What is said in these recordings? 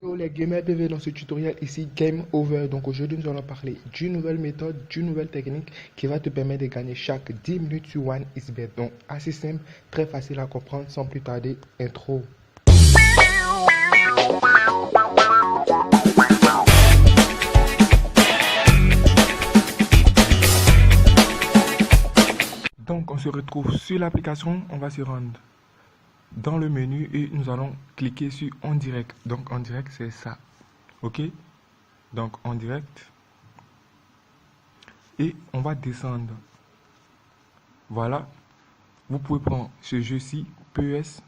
Hello les gamers, bienvenue dans ce tutoriel ici Game Over. Donc aujourd'hui nous allons parler d'une nouvelle méthode, d'une nouvelle technique qui va te permettre de gagner chaque 10 minutes sur 1xBet. Donc assez simple, très facile à comprendre. Sans plus tarder, intro. Donc on se retrouve sur l'application, on va se rendre dans le menu et nous allons cliquer sur en direct. Donc en direct c'est ça, ok. Donc en direct et on va descendre. Voilà, vous pouvez prendre ce jeu-ci PES,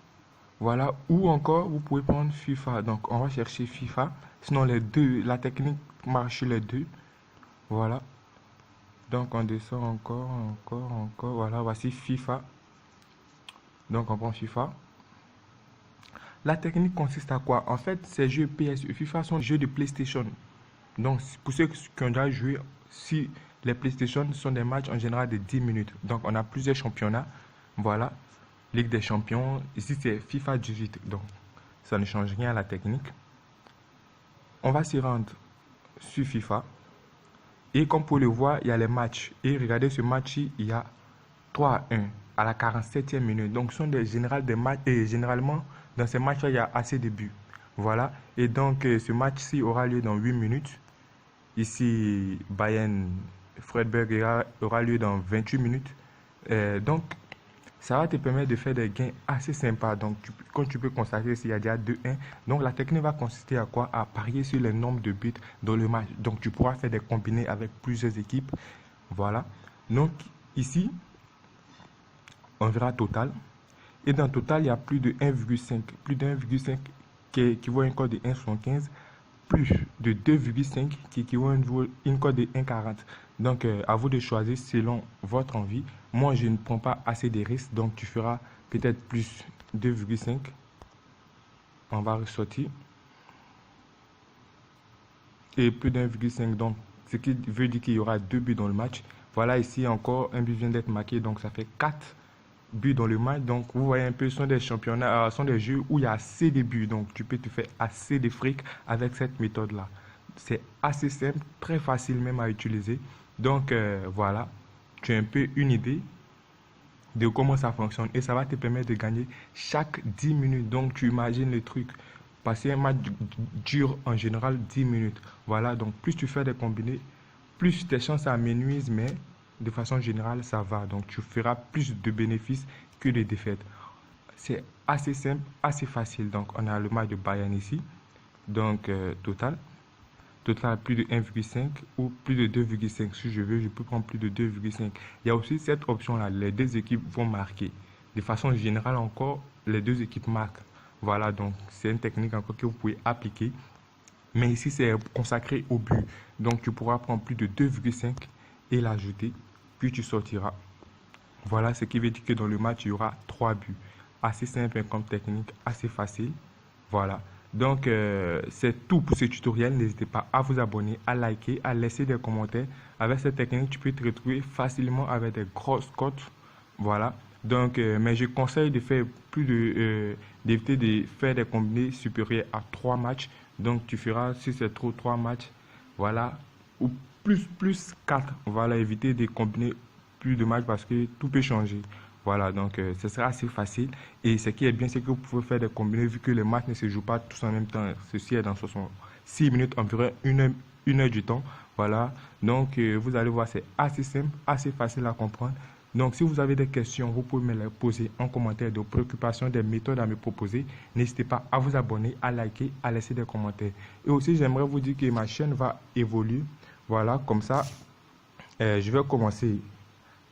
voilà, ou encore vous pouvez prendre FIFA. Donc on va chercher FIFA, sinon les deux, la technique marche sur les deux. Voilà, donc on descend encore, voilà, voici FIFA. Donc on prend FIFA. La technique consiste à quoi? En fait, ces jeux PS et FIFA sont des jeux de PlayStation. Donc, pour ceux qui ont déjà joué, si les PlayStation sont des matchs en général de 10 minutes. Donc, on a plusieurs championnats. Voilà, Ligue des Champions. Ici, c'est FIFA 18. Donc, ça ne change rien à la technique. On va s'y rendre sur FIFA. Et comme vous pouvez le voir, il y a les matchs. Et regardez ce match-ci, il y a 3-1 à la 47e minute. Donc, ce sont des matchs. Et généralement, dans ces matchs-là, il y a assez de buts. Voilà. Et donc, ce match-ci aura lieu dans 8 minutes. Ici, Bayern Freiburg aura lieu dans 28 minutes. Donc, ça va te permettre de faire des gains assez sympas. Donc, comme tu peux constater, s'il y a déjà 2-1. Donc, la technique va consister à quoi? À parier sur le nombre de buts dans le match. Donc, tu pourras faire des combinés avec plusieurs équipes. Voilà. Donc, ici, on verra total. Et dans total, il y a plus de 1,5. Plus de 1,5 qui équivaut à une cote de 1,75. Plus de 2,5 qui équivaut à une cote de 1,40. Donc, à vous de choisir selon votre envie. Moi, je ne prends pas assez de risques. Donc, tu feras peut-être plus 2,5. On va ressortir. Et plus d'1,5. Donc, ce qui veut dire qu'il y aura 2 buts dans le match. Voilà, ici encore, un but vient d'être marqué. Donc, ça fait 4 buts dans le match. Donc, vous voyez un peu, ce sont des championnats, sont des jeux où il y a assez de buts. Donc, tu peux te faire assez de fric avec cette méthode-là. C'est assez simple, très facile même à utiliser. Donc, voilà, tu as un peu une idée de comment ça fonctionne. Et ça va te permettre de gagner chaque 10 minutes. Donc, tu imagines le truc. Passer un match dure en général 10 minutes. Voilà, donc plus tu fais des combinés, plus tes chances amenuisent, mais de façon générale, ça va. Donc, tu feras plus de bénéfices que de défaites. C'est assez simple, assez facile. Donc, on a le match de Bayern ici. Donc, total plus de 1,5 ou plus de 2,5. Si je veux, je peux prendre plus de 2,5. Il y a aussi cette option-là. Les deux équipes vont marquer. De façon générale encore, les deux équipes marquent. Voilà, donc c'est une technique encore que vous pouvez appliquer. Mais ici, c'est consacré au but. Donc, tu pourras prendre plus de 2,5 et l'ajouter. Puis, tu sortiras. Voilà, ce qui veut dire que dans le match, il y aura 3 buts. Assez simple comme technique, assez facile. Voilà. Donc, c'est tout pour ce tutoriel. N'hésitez pas à vous abonner, à liker, à laisser des commentaires. Avec cette technique, tu peux te retrouver facilement avec des grosses cotes. Voilà. Donc, mais je conseille de faire d'éviter de faire des combinés supérieurs à 3 matchs. Donc, tu feras, si c'est trop, 3 matchs. Voilà. Ou plus 4. Voilà, éviter de combiner plus de matchs parce que tout peut changer. Voilà, donc ce sera assez facile. Et ce qui est bien, c'est que vous pouvez faire des combinés vu que les matchs ne se jouent pas tous en même temps. Ceci est dans 66 minutes, environ une heure du temps. Voilà, donc vous allez voir, c'est assez simple, assez facile à comprendre. Donc, si vous avez des questions, vous pouvez me les poser en commentaire, de préoccupations, des méthodes à me proposer. N'hésitez pas à vous abonner, à liker, à laisser des commentaires. Et aussi, j'aimerais vous dire que ma chaîne va évoluer. Voilà, comme ça, je vais commencer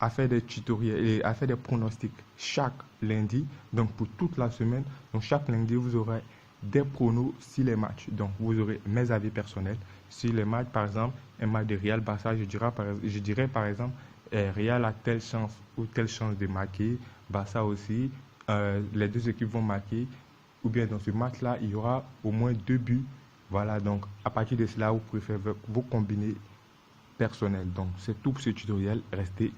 à faire des tutoriels et à faire des pronostics chaque lundi, donc pour toute la semaine. Donc, chaque lundi, vous aurez des pronos sur les matchs. Donc, vous aurez mes avis personnels sur les matchs. Par exemple, un match de Real Barça, je dirais par exemple, Real a telle chance ou telle chance de marquer, Barça aussi, les deux équipes vont marquer, ou bien dans ce match-là, il y aura au moins 2 buts. Voilà, donc à partir de cela, vous pouvez faire vos combinés personnels. Donc c'est tout pour ce tutoriel, restez